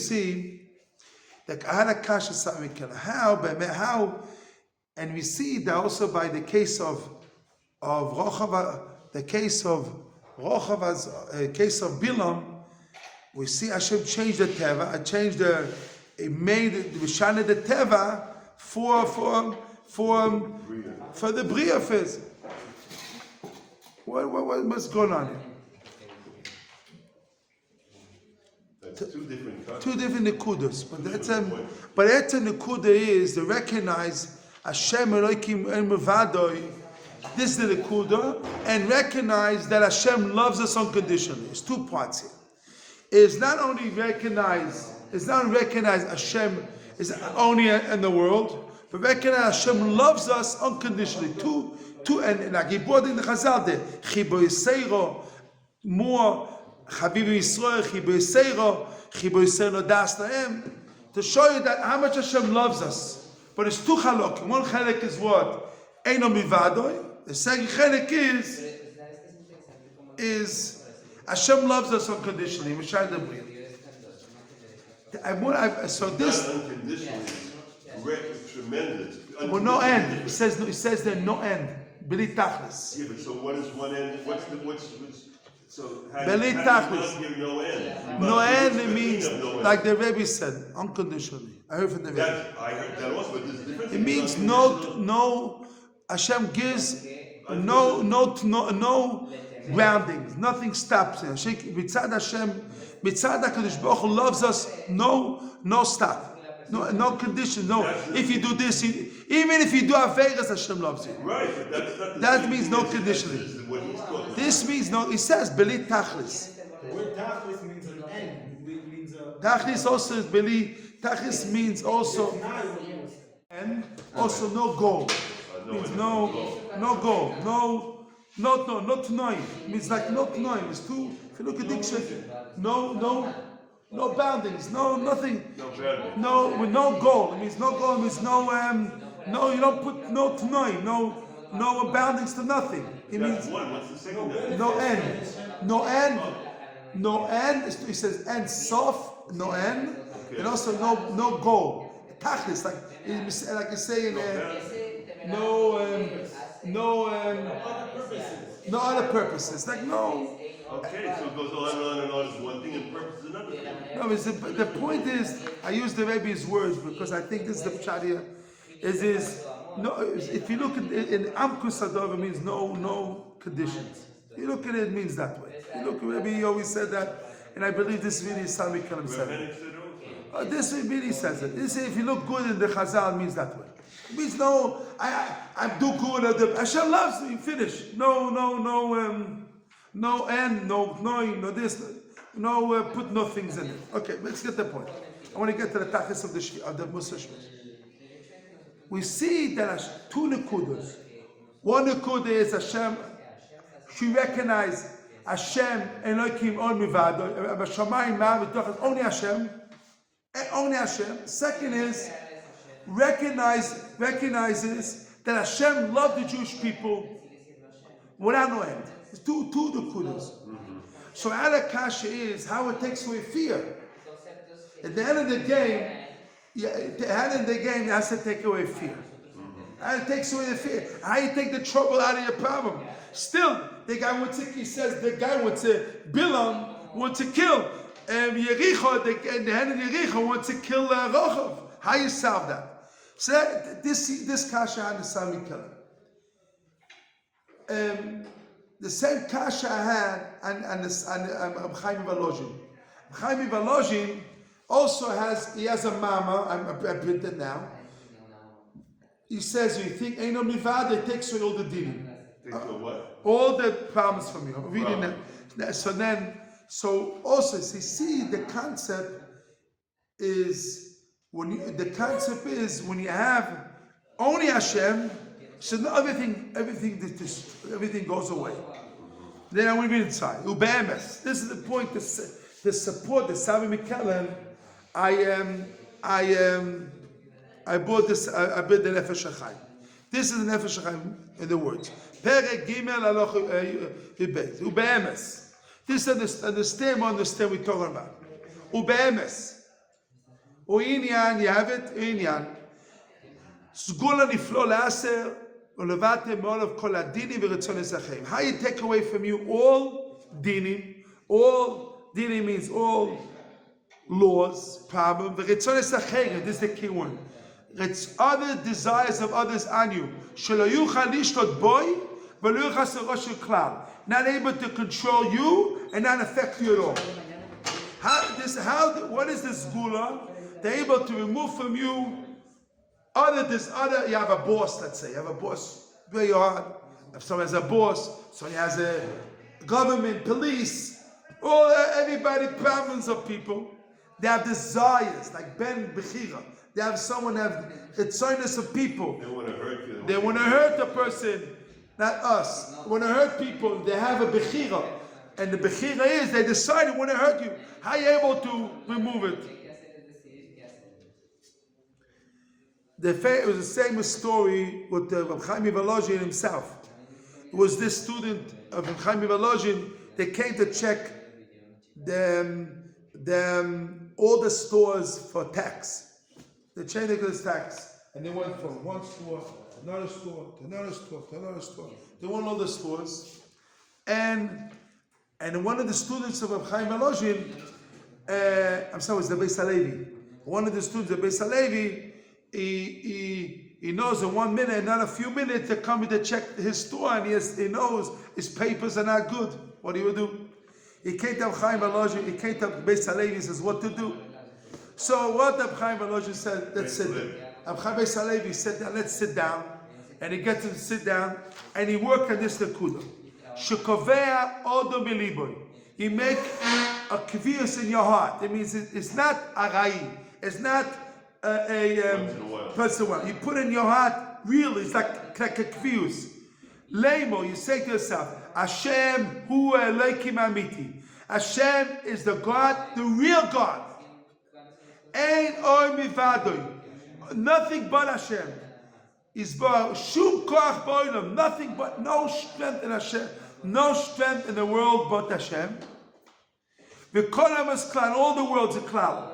see that how, and we see that also by the case of Rochav, the case of Bilam, we see Hashem changed the teva, it made the teva for the bria phase. What's going on here? That's two different nekudas, but that's a nekuda is to recognize Hashem Elokim El Mevadoi. This is the nekuda, and recognize that Hashem loves us unconditionally. It's two parts here. It's not only recognize Hashem is only in the world, but recognize Hashem loves us unconditionally. Two, and like he brought in the Chazal there, Chibo Yiseiro, more Chaviv Yisrael, Chibo Yiseiro Das Lahem, to show you that how much Hashem loves us. But it's two chalokim. One chalek is what? Eino Mivadoi. The second chalek is Hashem loves us unconditionally. So this tremendous. Well, no end. It says there no end. Beli tachlis. Yeah, but so what is one end? What's so Beli tachlis. No end. No end. It means like the Rabbi said, unconditionally. I heard from the Rabbi. I heard that also, but there's a difference. It means no. Hashem gives no groundings. Nothing stops him. Mitzad Hashem, Mitzad HaKadosh Baruch Hu loves us. No stop. No condition. No. If you do this, even if you do Averas, Hashem loves you. Right. That means no conditionally. This means no. It says Beli Tachlis. The word Tachlis means an end. It means Tachlis also is Beli. Tachlis means also and also no goal. Means no goal. No tnoim. Means like no tnoim. It's two. If you look at dictionary, no boundings, nothing, with no goal. It means no goal. It means no. You don't put no tnoim, no boundings to nothing. It means no end. It says end soft, no end, and also no goal. Tachlis, like you say in no other purposes. Like no. Okay, so it goes on and on and on. It's one thing and purpose is another thing. No, the point is, I use the Rebbe's words because I think this is the pshat here. If you look at it, in Amkus Adov, it means no conditions. You look at it, it means that way. You look at Rebbe, he always said that, and I believe this really is Sami Kalam said it. This really says it. This, if you look good in the Chazal, it means that way. It means I do good. Hashem loves me. Finish. No end, no this, put no things in it. Okay, let's get the point. I want to get to the tachlis of the Mussar. We see that two nekudas. One nekuda is Hashem. She recognized Hashem Elokim on Mivado. Only Hashem. Only Hashem. Second is recognizes that Hashem loved the Jewish people without no end. It's two nekudas. So Alakasha is how it takes away fear. At the end of the game, it has to take away fear. How it takes away the fear. How you take the trouble out of your problem. Still, the guy wants to, Bilam wants to kill Yericho, the head of Yericho wants to kill Rochav. How you solve that? So this kasha had the Sami Killer. The same kasha I had and Chaim Valozhin. Chaim Valozhin also has a mama. I printed it now. He says, you think Eino Mivad, it takes away all the dinim. What? All the problems from you. Reading that. So also, so you see, the concept is when you have only Hashem, so everything goes away. Then I want to read inside. Ube'emes. This is the point to support the Sami Mikelen. I bought this. I bought the Nefesh HaChaim. This is the Nefesh HaChaim in the words. Perek Gimel Aloch Ube'emes. This understand we're talking about. Ube'emes. U'inyan, you have it? Inyan. Sgula niflo la'aser, u'levate me'olav kol hadinim v'retzones ha'chaim. How you take away from you all dinim, all dinim means all laws, problem, v'retzones ha'chaim, this is the key one. It's other desires of others on you. Shelo yuchal lishlot boy, v'lo yuchal serosh klal. Not able to control you and not affect you at all. What is this gula? They're able to remove from you you have a boss, let's say. You have a boss, very hard. If someone has a boss, someone has a government, police, everybody, problems of people. They have desires, like Ben Bechira. They have the kindness of people. They want to hurt you. They want to hurt the person, not us. They want to hurt people. They have a Bechira. And the Bechira is, they decide they want to hurt you. How are you able to remove it? It was the same story with Rabbi Chaim Volozhin himself. It was this student of Rabbi Chaim Volozhin. They came to check all the stores for tax. They checked the tax, and they went from one store to another store to another store to another store. They went all the stores, and one of the students of Rabbi Chaim Volozhin, it was the Beis Halevi. One of the students of Beis Halevi. He knows in 1 minute, not a few minutes, they're coming to check his store, and he knows his papers are not good. What do you do? He came to Chaim Volozhin, he came to Beis Halevi, he says, what to do? So what Chaim Volozhin said, let's sit down. Beis Halevi said, let's sit down. And he gets him to sit down, and he worked on this nekuda. Shekovea odo miliboy. He make a kvius in your heart. It means it's not arai. It's not person. You put in your heart, really, it's like a kvius. Lemo, you say to yourself, Hashem hu Elokim amiti. Hashem is the God, the real God. Ein oy mivadoy. Nothing but Hashem. Shum koach ba'olam. Nothing but, no strength in Hashem. No strength in the world but Hashem. V'kol ha'mas klal, all the world's a klal.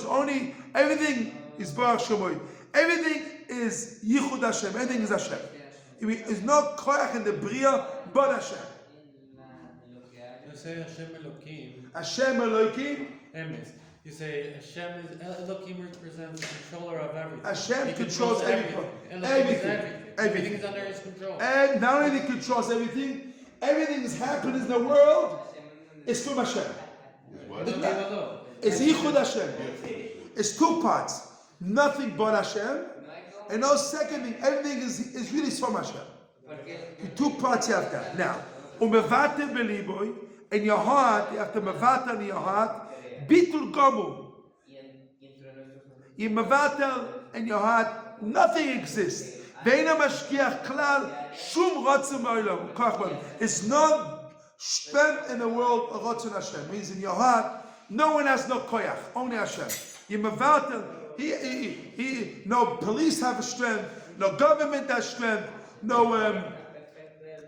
Only everything is Baruch Shemoy. Everything is Yichud Hashem. Everything is Hashem. There's no koach in the Bria but Hashem. You say Hashem Elokim. Hashem Elokim. Emes. You say Hashem is Elokim represents the controller of everything. Hashem controls everything. Everything is under His control. And not only He controls everything is happening in the world. It's from Hashem. It's Yichud Hashem. It's two parts. Nothing but Hashem. And no second thing, everything is really from Hashem. The two parts you have that. Now, umevate beliboy, in your heart, you have to mevate in your heart, bitul gomu. You mevate in your heart, nothing exists. Veina mashkiach klal, shum rotzim olam. It's no strength in the world of Ratzon Hashem. Means in your heart, no one has no koyach, only Hashem. You mevate. No police have a strength, no government has strength, no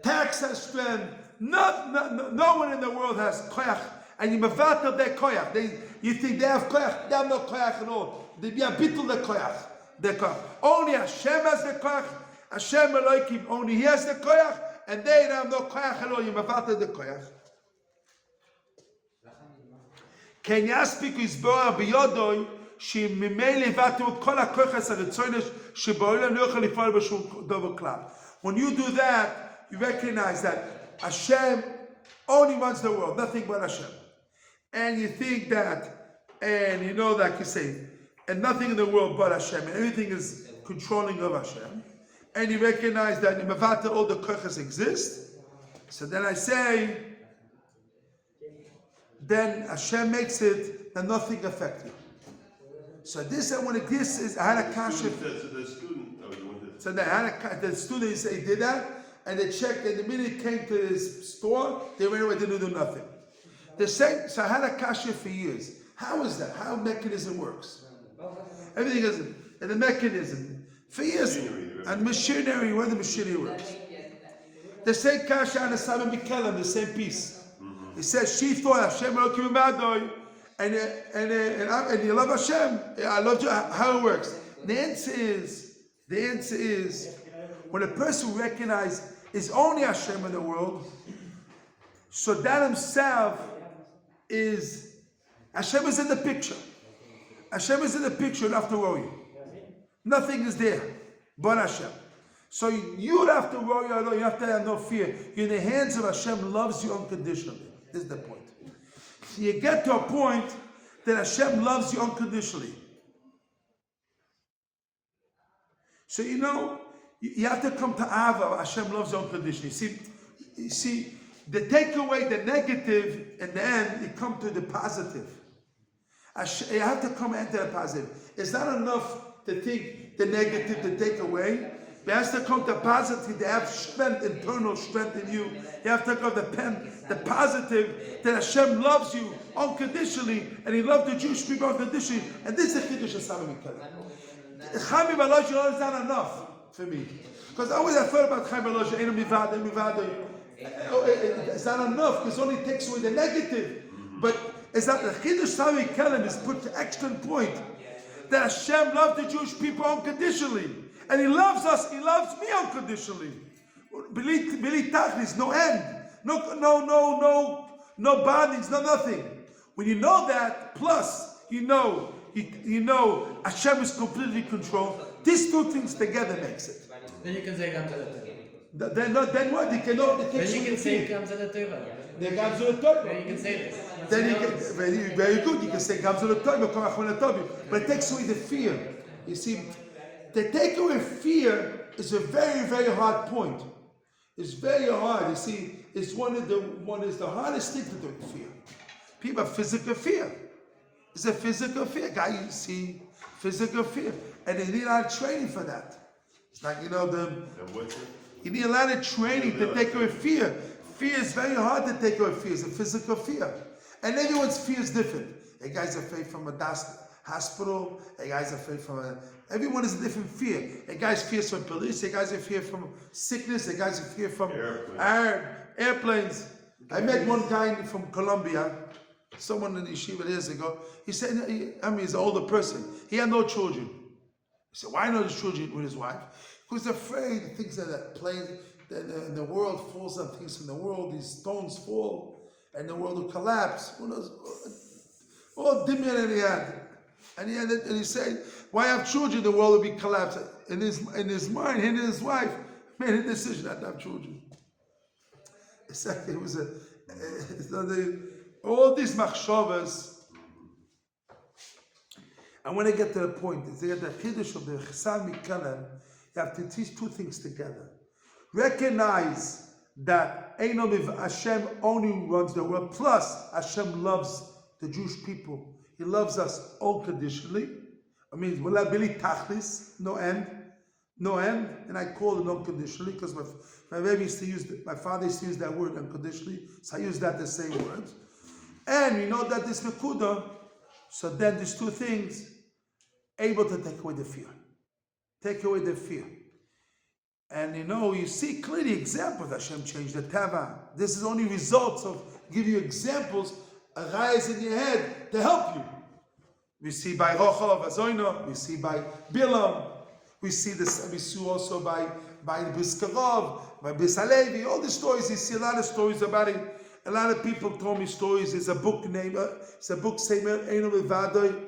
tax has strength, no one in the world has koyach, and you mevatel their koyach. You think they have koyach, they have no koyach at all. They be a bitul the koyach. Only Hashem has the koyach, Hashem Elokim, only He has the koyach, and they don't have no koyach at all. You mevatel the koyach. Ken yaspik yisborah biyodoi. When you do that, you recognize that Hashem only runs the world, nothing but Hashem. And you think that, and you know that you say, and nothing in the world but Hashem, and everything is controlling of Hashem. And you recognize that in Mavata all the kochas exist. So then I say, then Hashem makes it that nothing affects you. So this I had a kasha. So the students they did that, and they checked, and the minute it came to his store, they ran away, didn't do nothing. So I had a kasha for years. How is that? How mechanism works? Everything is and the mechanism for years, and machinery, where the machinery works. The same kasha on the Sabbath Mikelim, the same piece. It says she thought Hashem Elokim Vadoi. and you love Hashem. I love you. How it works? The answer is, when a person recognizes is only Hashem in the world, so that himself is Hashem is in the picture. Hashem is in the picture. You don't have to worry. Nothing is there but Hashem. So you don't have to worry alone. You have to have no fear. You're in the hands of Hashem. Loves you unconditionally. This is the point. So you get to a point that Hashem loves you unconditionally. So you have to come to Ava. Hashem loves you unconditionally. You see, the take away the negative in the end, you come to the positive. You have to come into the positive. It's not enough to think the negative to take away. It has to come to positive, to have strength, internal strength in you. You have to come to the positive, that Hashem loves you unconditionally, and He loved the Jewish people unconditionally. And this is the Chiddush of Sami Chaim B'Alosh is not enough for me. Because always I thought about Chaim B'Alosh, it's not enough, because it only takes away the negative. But it's not the Chiddush Sami Chaim is put to extra point that Hashem loved the Jewish people unconditionally. And He loves us, He loves me unconditionally. Bili tachlis, no end. No bondings, no nothing. When you know that, plus you know Hashem is completely controlled. These two things together makes it. Then you can say Gamza the Then what? Then you can say Gamza the Teva. Then you can say this. Then you can, very good. You can say Gamza the Teva, but it takes away the fear. You see, the take away fear is a very, very hard point. It's very hard. You see, it's one is the hardest thing to do. Fear. People have physical fear. It's a physical fear. Guy, you see, physical fear, and they need a lot of training for that. It's like you need a lot of training to take away fear. Fear is very hard to take away. Fear is a physical fear, and everyone's fear is different. A guy's afraid from a hospital. A guy's afraid from everyone is a different fear. A guy's fears from police. A guy's fear from sickness. A guy's fear from airplanes. I met one guy from Colombia, someone in Yeshiva years ago. He said, he's an older person. He had no children. He said, why not his children with his wife? Because he's afraid. He thinks that the world falls on things in the world. These stones fall, and the world will collapse. Who knows? All dimyan he had. And he said, why have children? The world will be collapsed. In his mind, he and his wife made a decision not to have children. It was all these machshavas. And when I get to the point, it's the chiddush of the Chesam Mikalim, you have to teach two things together. Recognize that Hashem only runs the world, plus Hashem loves the Jewish people. He loves us unconditionally. I mean, bili tachlis, no end, and I call it unconditionally because my father used to use that word unconditionally, so I use that the same word. And we know that this nekuda, so then these two things, able to take away the fear. And you see clearly examples. Hashem changed the teva. This is only results of give you examples, arise in your head to help you. We see by Rochel of Azoino, we see by Bilam, we see this. We see also by Biskarov, by Bisalevi. All the stories. You see a lot of stories about it. A lot of people told me stories. There's a book named. It's a book saying Enlightening.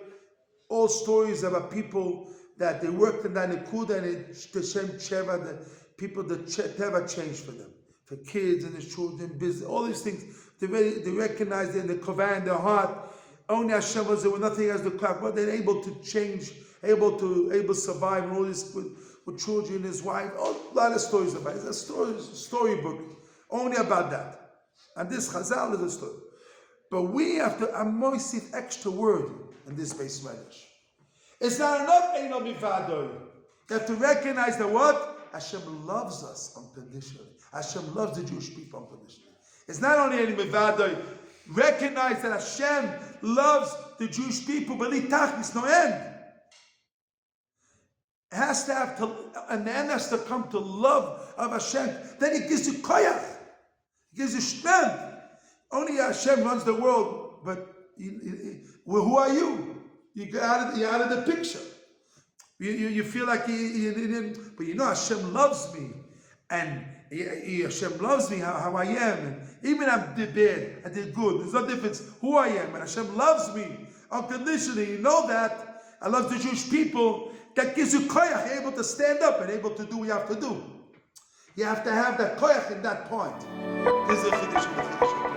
All stories about people that they worked in that Nekuda and the Shem Cheva, the people that Teva changed for them, for kids and the children, business, all these things. They recognize it in the Kovah in their heart. Only Hashem was there with nothing as the clock, but they're able to change, able to survive, and all this with children, his wife. A lot of stories about it. It's a storybook only about that. And this Chazal is a story. But we have to amoisif extra word in this base Spanish. It's not enough, Eino Mivado. You have to recognize that what? Hashem loves us unconditionally. Hashem loves the Jewish people unconditionally. It's not only Eino Mivado. Recognize that Hashem loves the Jewish people, but it's no end. It has to have to, and the end has to come to love of Hashem. Then He gives you koyach. He gives you strength. Only Hashem runs the world, but Well, who are you? You're out of the picture. You feel like you didn't, but Hashem loves me, and Hashem loves me how I am, and even I did bad, I did good. There's no difference who I am, and Hashem loves me unconditionally. You know that. I love the Jewish people. That gives you koyach, able to stand up and able to do what you have to do. You have to have that koyach in that point. This is the chiddush of the chiddush.